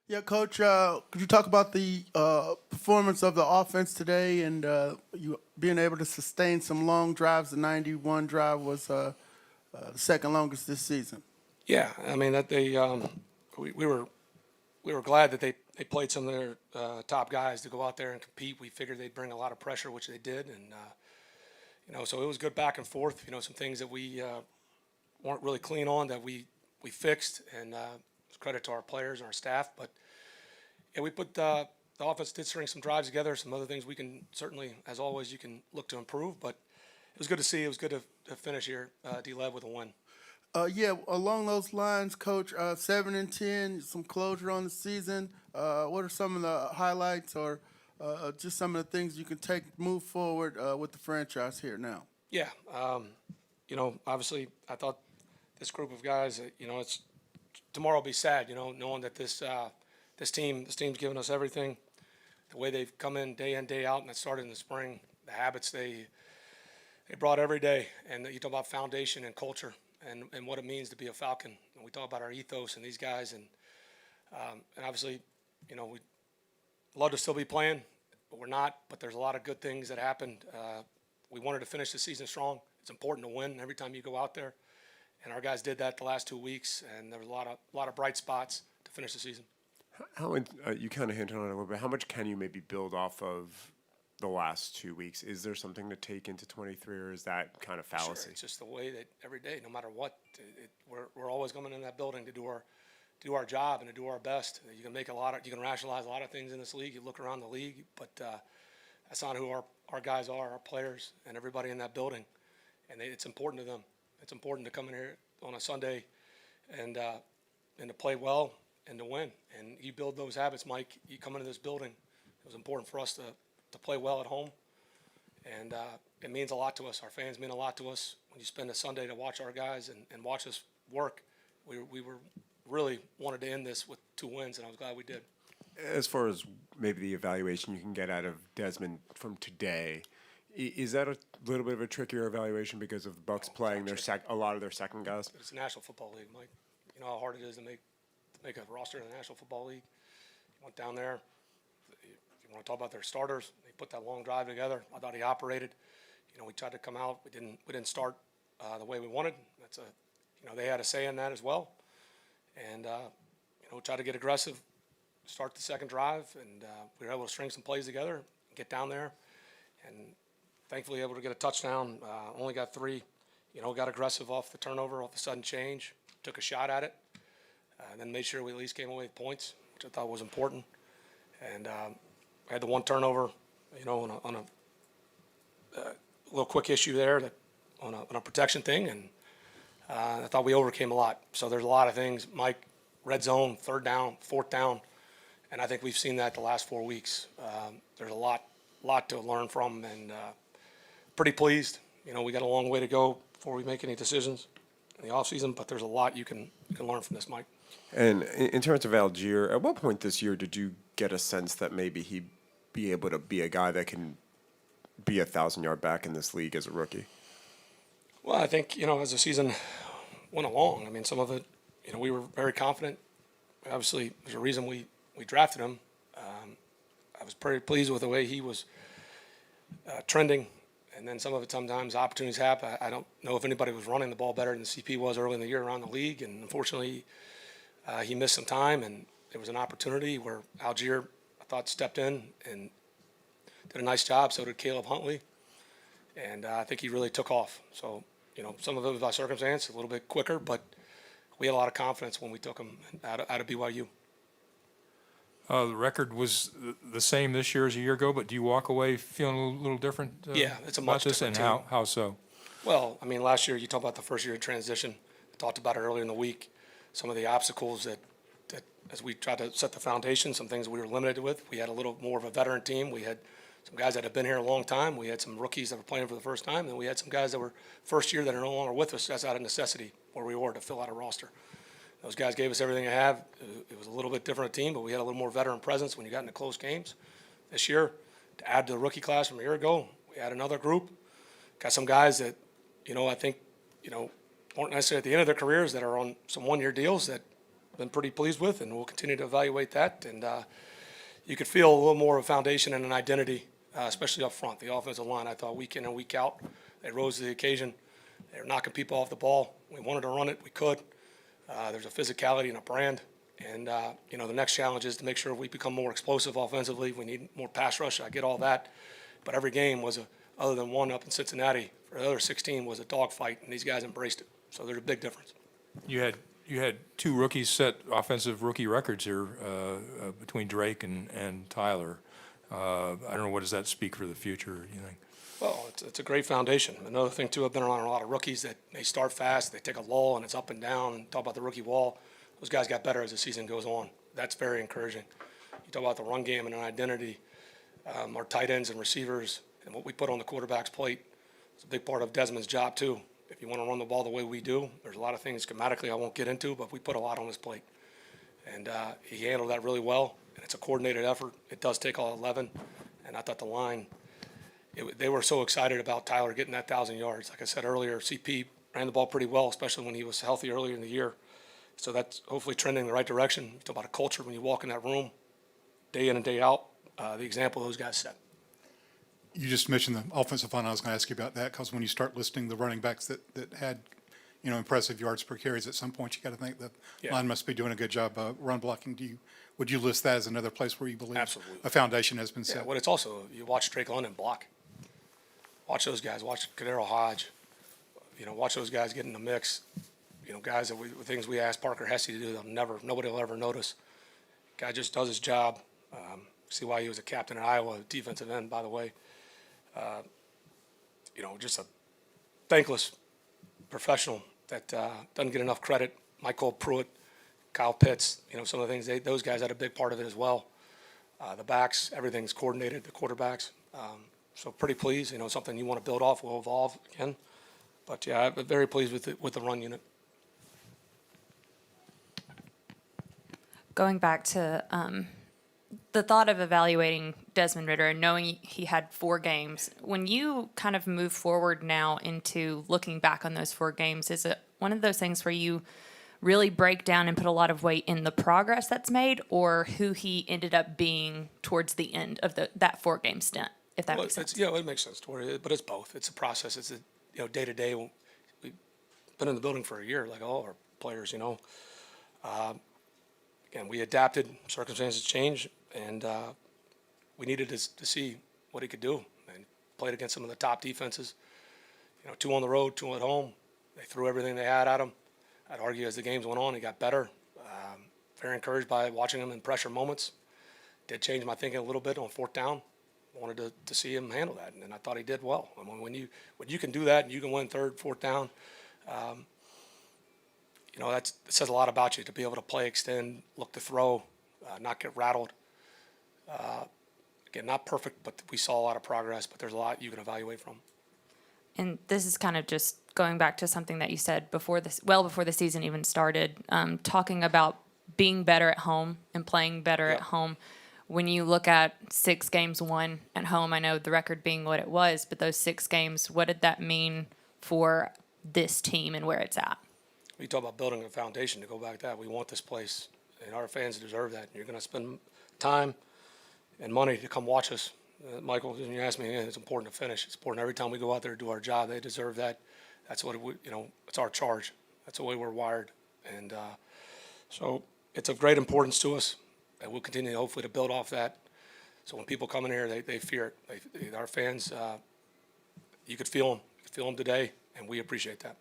Yeah, Coach, could you talk about the performance of the offense today and you being able to sustain some long drives? The 91 drive was the second longest this season. Yeah, I mean that we were glad that they played some of their top guys to go out there and compete. We figured they'd bring a lot of pressure, which they did, and so it was good back and forth. Some things that we weren't really clean on that we fixed, and it's credit to our players and our staff. But yeah, we put the offense did string some drives together. Some other things we can certainly, as always, you can look to improve. But it was good to see. It was good to finish here, D-Lev with a win. Yeah, along those lines, Coach, 7-10, some closure on the season. What are some of the highlights or just some of the things you can move forward with the franchise here now? Yeah, obviously, I thought this group of guys, it's tomorrow will be sad, knowing that this team's given us everything. The way they've come in, day out, and it started in the spring. The habits they brought every day, and you talk about foundation and culture, and what it means to be a Falcon. And we talk about our ethos and these guys, and obviously, we'd love to still be playing, but we're not. But there's a lot of good things that happened. We wanted to finish the season strong. It's important to win every time you go out there, and our guys did that the last 2 weeks, and there was a lot of bright spots to finish the season. You kind of hinted on it a little bit. How much can you maybe build off of the last 2 weeks? Is there something to take into 23, or is that kind of fallacy? Sure, it's just the way that every day, no matter what, we're always coming in that building to do our job and to do our best. You can rationalize a lot of things in this league. You look around the league, but that's not who our guys are, our players, and everybody in that building. And it's important to them. It's important to come in here on a Sunday and to play well and to win. And you build those habits, Mike. You come into this building. It was important for us to play well at home, and it means a lot to us. Our fans mean a lot to us. When you spend a Sunday to watch our guys and watch us work, we were really wanted to end this with 2 wins, and I was glad we did. As far as maybe the evaluation you can get out of Desmond from today, is that a little bit of a trickier evaluation because of the Bucs playing a lot of their second guys? It's the National Football League, Mike. You know how hard it is to make a roster in the National Football League. You went down there. If you want to talk about their starters, they put that long drive together. I thought he operated. We tried to come out. We didn't start the way we wanted. They had a say in that as well. And tried to get aggressive, start the second drive, and we were able to string some plays together, get down there, and thankfully able to get a touchdown. Only got 3. Got aggressive off the turnover, off the sudden change, took a shot at it, and then made sure we at least came away with points, which I thought was important. And I had the 1 turnover, on a little quick issue there on a protection thing, and I thought we overcame a lot. So there's a lot of things, Mike. Red zone, 3rd down, 4th down, and I think we've seen that the last 4 weeks. There's a lot to learn from, and pretty pleased. We got a long way to go before we make any decisions in the offseason, but there's a lot you can learn from this, Mike. And in terms of Algier, at what point this year did you get a sense that maybe he'd be able to be a guy that can be a 1,000-yard back in this league as a rookie? Well, I think, as the season went along, some of it, we were very confident. Obviously, there's a reason we drafted him. I was pretty pleased with the way he was trending. And then some of it, sometimes opportunities happen. I don't know if anybody was running the ball better than CP was early in the year around the league. And unfortunately, he missed some time. And there was an opportunity where Algier, I thought, stepped in and did a nice job. So did Caleb Huntley. And I think he really took off. So, some of it was by circumstance, a little bit quicker, but we had a lot of confidence when we took him out of BYU. The record was the same this year as a year ago, but do you walk away feeling a little different? Yeah, it's a much different team. And how so? Well, last year you talk about the first year of transition. I talked about it earlier in the week. Some of the obstacles that as we tried to set the foundation, some things we were limited with. We had a little more of a veteran team. We had some guys that have been here a long time. We had some rookies that were playing for the first time. And we had some guys that were first year that are no longer with us. That's out of necessity where we were to fill out a roster. Those guys gave us everything they have. It was a little bit different team, but we had a little more veteran presence when you got into close games. This year, to add to the rookie class from a year ago, we had another group. Got some guys that, I think, weren't necessarily at the end of their careers that are on some one-year deals that been pretty pleased with, and we'll continue to evaluate that. And you could feel a little more of a foundation and an identity, especially up front. The offensive line, I thought week in and week out, they rose to the occasion. They were knocking people off the ball. We wanted to run it. We could. There's a physicality and a brand. And, the next challenge is to make sure we become more explosive offensively. We need more pass rush. I get all that. But every game was, other than one up in Cincinnati, for the other 16 was a dogfight, and these guys embraced it. So there's a big difference. You had two rookies set offensive rookie records here between Drake and Tyler. I don't know, what does that speak for the future, you think? Well, it's a great foundation. Another thing, too, I've been around a lot of rookies that they start fast, they take a lull, and it's up and down. Talk about the rookie wall. Those guys got better as the season goes on. That's very encouraging. You talk about the run game and an identity, our tight ends and receivers, and what we put on the quarterback's plate. It's a big part of Desmond's job, too. If you want to run the ball the way we do, there's a lot of things schematically I won't get into, but we put a lot on his plate. And he handled that really well, and it's a coordinated effort. It does take all 11, and I thought the line, they were so excited about Tyler getting that 1,000 yards. Like I said earlier, CP ran the ball pretty well, especially when he was healthy earlier in the year. So that's hopefully trending in the right direction. You talk about a culture when you walk in that room, day in and day out, the example those guys set. You just mentioned the offensive line. I was going to ask you about that because when you start listing the running backs that had, impressive yards per carries, at some point you got to think the line must be doing a good job run blocking. Would you list that as another place where you believe Absolutely. a foundation has been set? Yeah, what it's also, you watch Drake London block. Watch those guys. Watch Kadero Hodge. Watch those guys get in the mix. Guys things we asked Parker Hesse to do, nobody will ever notice. Guy just does his job. See why he was a captain at Iowa, defensive end, by the way. Just a thankless professional that doesn't get enough credit. Michael Pruitt, Kyle Pitts, some of the things, those guys had a big part of it as well. The backs, everything's coordinated, the quarterbacks. So pretty pleased, something you want to build off, will evolve again. But yeah, I'm very pleased with the run unit. Going back to the thought of evaluating Desmond Ridder and knowing he had 4 games, when you kind of move forward now into looking back on those 4 games, is it one of those things where you really break down and put a lot of weight in the progress that's made, or who he ended up being towards the end of that 4-game stint, if that makes sense? Yeah, it makes sense, Tori, but it's both. It's a process. It's day to day. We've been in the building for a year, like all of our players, Again, we adapted, circumstances changed, and we needed to see what he could do. And played against some of the top defenses. 2 on the road, 2 at home. They threw everything they had at him. I'd argue as the games went on, he got better. Very encouraged by watching him in pressure moments. Did change my thinking a little bit on 4th down. Wanted to see him handle that, and I thought he did well. I mean, when you can do that and you can win 3rd, 4th down, that says a lot about you to be able to play, extend, look to throw, not get rattled. Again, not perfect, but we saw a lot of progress, but there's a lot you can evaluate from. And this is kind of just going back to something that you said before the season even started, talking about being better at home and playing better at home. When you look at 6 games won at home, I know the record being what it was, but those 6 games, what did that mean for this team and where it's at? We talk about building a foundation. To go back to that, we want this place, and our fans deserve that. You're going to spend time and money to come watch us. Michael, you asked me, it's important to finish. It's important every time we go out there to do our job. They deserve that. That's what it's our charge. That's the way we're wired, and so it's of great importance to us, and we'll continue hopefully to build off that. So when people come in here, they fear it. Our fans, you could feel them today, and we appreciate that.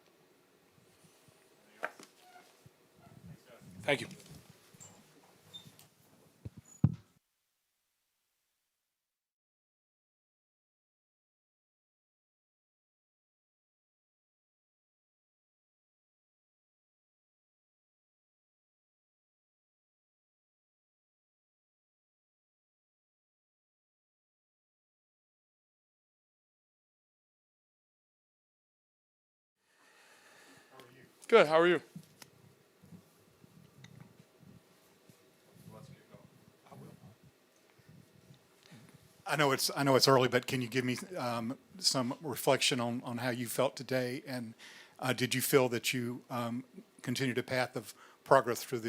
Thank you. Good. How are you? I know it's early, but can you give me some reflection on how you felt today? And did you feel that you continued a path of progress through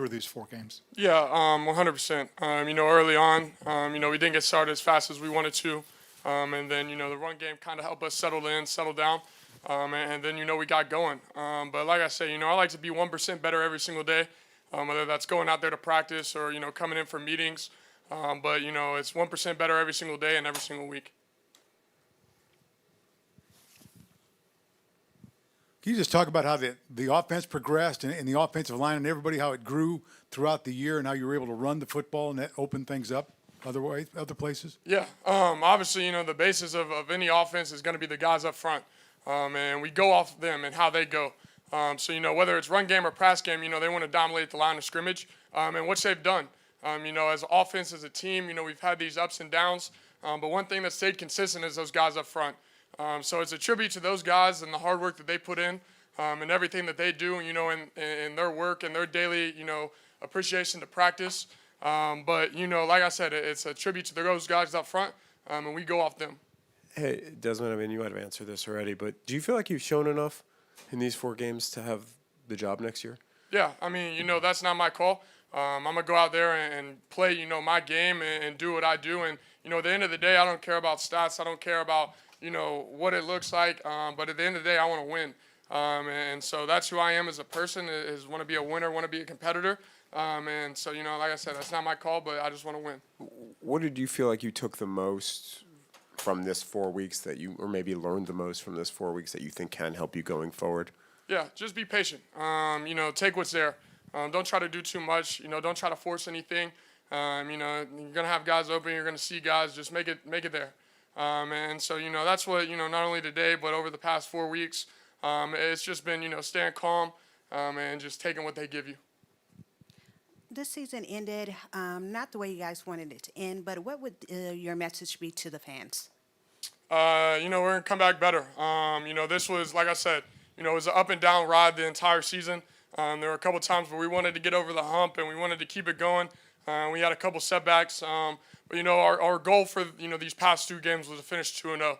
these 4 games? Yeah, 100%. Early on, we didn't get started as fast as we wanted to. And then, the run game kind of helped us settle down. And then, we got going. But like I say, I like to be 1% better every single day, whether that's going out there to practice or, coming in for meetings. But, it's 1% better every single day and every single week. Can you just talk about how the offense progressed and the offensive line and everybody, how it grew throughout the year and how you were able to run the football and that opened things up other places? Yeah, obviously, the basis of any offense is going to be the guys up front. And we go off them and how they go. So, whether it's run game or pass game, they want to dominate the line of scrimmage and which they've done. As an offense, as a team, we've had these ups and downs. But one thing that stayed consistent is those guys up front. So it's a tribute to those guys and the hard work that they put in and everything that they do, in their work and their daily, appreciation to practice. But, like I said, it's a tribute to those guys up front, and we go off them. Hey, Desmond, I mean, you might have answered this already, but do you feel like you've shown enough in these 4 games to have the job next year? Yeah, that's not my call. I'm going to go out there and play, my game and do what I do. And, at the end of the day, I don't care about stats. I don't care about, what it looks like. But at the end of the day, I want to win. And so that's who I am as a person, is want to be a winner, want to be a competitor. And so, like I said, that's not my call, but I just want to win. What did you feel like you took the most from this 4 weeks or maybe learned the most from this 4 weeks that you think can help you going forward? Yeah, just be patient. Take what's there. Don't try to do too much. Don't try to force anything. You're gonna have guys open. You're gonna see guys. Just make it there. And so that's what not only today but over the past 4 weeks. It's just been staying calm and just taking what they give you. This season ended not the way you guys wanted it to end, but what would your message be to the fans? We're going to come back better. This was, like I said, it was an up and down ride the entire season. There were a couple times where we wanted to get over the hump and we wanted to keep it going. We had a couple setbacks. But, our goal for, these past 2 games was to finish 2-0,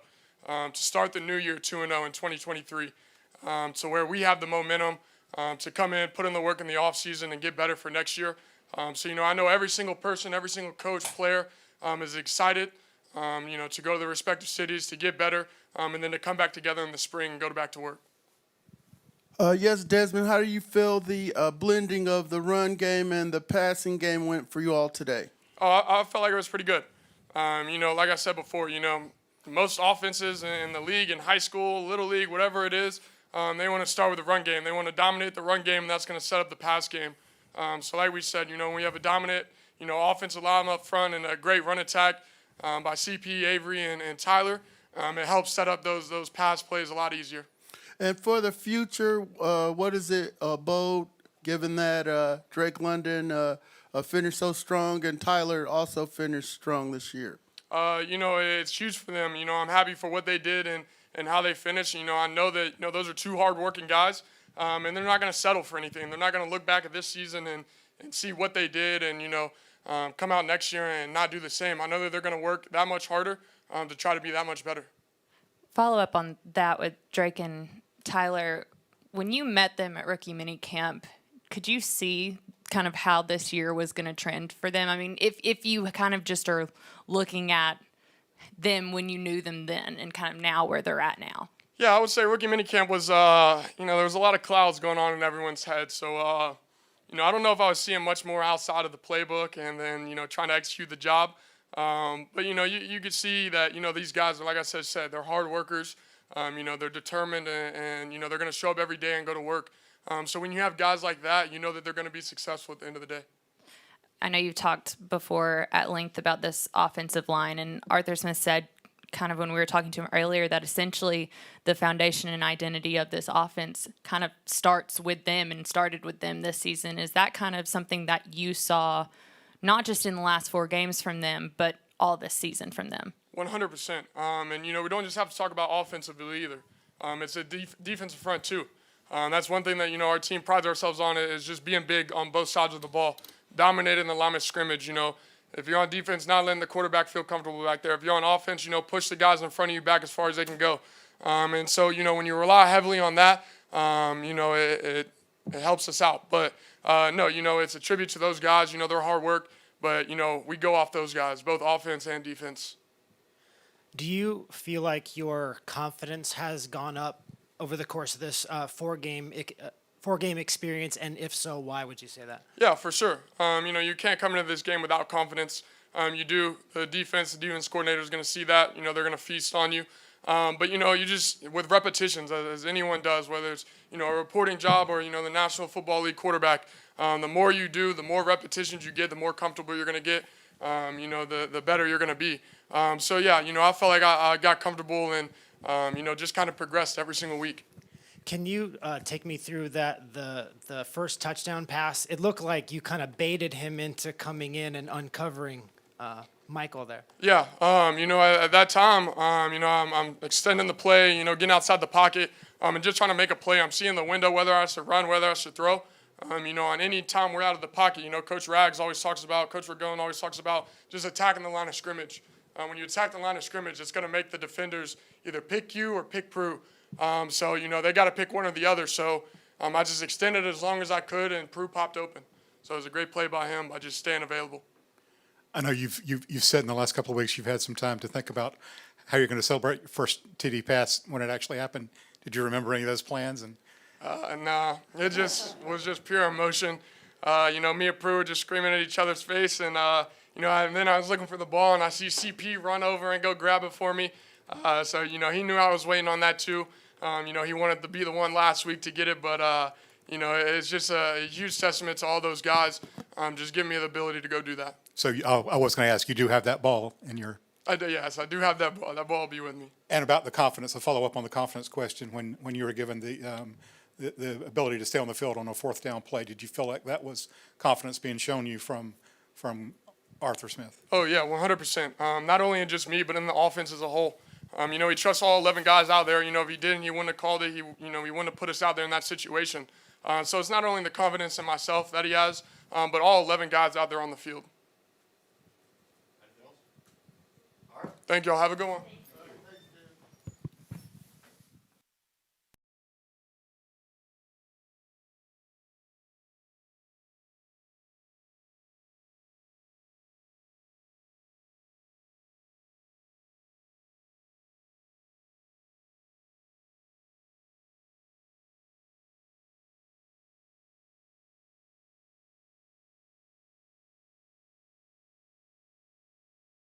to start the new year 2-0 in 2023, to where we have the momentum to come in, put in the work in the offseason and get better for next year. So, I know every single person, every single coach, player is excited, to go to the respective cities to get better and then to come back together in the spring and go back to work. Yes, Desmond, how do you feel the blending of the run game and the passing game went for you all today? I felt like it was pretty good. Like I said before, most offenses in the league, in high school, little league, whatever it is, they want to start with the run game. They want to dominate the run game, and that's going to set up the pass game. So like we said, when we have a dominant, offensive line up front and a great run attack by CP, Avery, and Tyler, it helps set up those pass plays a lot easier. And for the future, what is it bode, given that Drake London finished so strong and Tyler also finished strong this year? It's huge for them. I'm happy for what they did and how they finished. I know that those are 2 hard-working guys, and they're not going to settle for anything. They're not going to look back at this season and see what they did and come out next year and not do the same. I know that they're going to work that much harder to try to be that much better. Follow up on that with Drake and Tyler. When you met them at rookie mini camp, could you see kind of how this year was going to trend for them? I mean, if you kind of just are looking at them when you knew them then and kind of now where they're at now. Yeah, I would say rookie minicamp was, there was a lot of clouds going on in everyone's head. So, I don't know if I was seeing much more outside of the playbook and then, trying to execute the job. But, you could see that, these guys, like I said, they're hard workers. They're determined and they're going to show up every day and go to work. So when you have guys like that, you know that they're going to be successful at the end of the day. I know you've talked before at length about this offensive line, and Arthur Smith said kind of when we were talking to him earlier that essentially the foundation and identity of this offense kind of starts with them and started with them this season. Is that kind of something that you saw not just in the last 4 games from them, but all this season from them? 100%. And, we don't just have to talk about offensively either. It's a defensive front too. That's one thing that, our team prides ourselves on is just being big on both sides of the ball, dominating the line of scrimmage. If you're on defense, not letting the quarterback feel comfortable back there. If you're on offense, push the guys in front of you back as far as they can go. And so, when you rely heavily on that, it helps us out. But no, it's a tribute to those guys. Their hard work. But we go off those guys, both offense and defense. Do you feel like your confidence has gone up over the course of this four-game experience? And if so, why would you say that? Yeah, for sure. You can't come into this game without confidence. You do. The defense coordinator is going to see that. They're going to feast on you. But you just with repetitions, as anyone does, whether it's a reporting job or the National Football League quarterback, the more you do, the more repetitions you get, the more comfortable you're going to get. The better you're going to be. So yeah, I felt like I got comfortable and just kind of progressed every single week. Can you take me through the first touchdown pass? It looked like you kind of baited him into coming in and uncovering Michael there. Yeah, at that time, I'm extending the play, getting outside the pocket, and just trying to make a play. I'm seeing the window, whether I should run, whether I should throw. On any time we're out of the pocket, Coach Rags always talks about, Coach Ragone always talks about just attacking the line of scrimmage. When you attack the line of scrimmage, it's going to make the defenders either pick you or pick Prue. So they got to pick one or the other. So I just extended it as long as I could, and Prue popped open. So it was a great play by him by just staying available. I know you've said in the last couple of weeks you've had some time to think about how you're going to celebrate your first TD pass when it actually happened. Did you remember any of those plans? Nah, it was just pure emotion. Me and Prue were just screaming at each other's face, and and then I was looking for the ball, and I see CP run over and go grab it for me. So he knew I was waiting on that too. He wanted to be the one last week to get it, but it's just a huge testament to all those guys. Just giving me the ability to go do that. So I was going to ask, you do have that ball in your. I do, yes, I do have that ball. That ball will be with me. And about the confidence, a follow up on the confidence question, when you were given the ability to stay on the field on a fourth down play, did you feel like that was confidence being shown you from Arthur Smith? Oh yeah, 100%. Not only in just me, but in the offense as a whole. He trusts all 11 guys out there. If he didn't, he wouldn't have called it. He wouldn't have put us out there in that situation. So it's not only the confidence in myself that he has, but all 11 guys out there on the field. Thank y'all. Have a good one.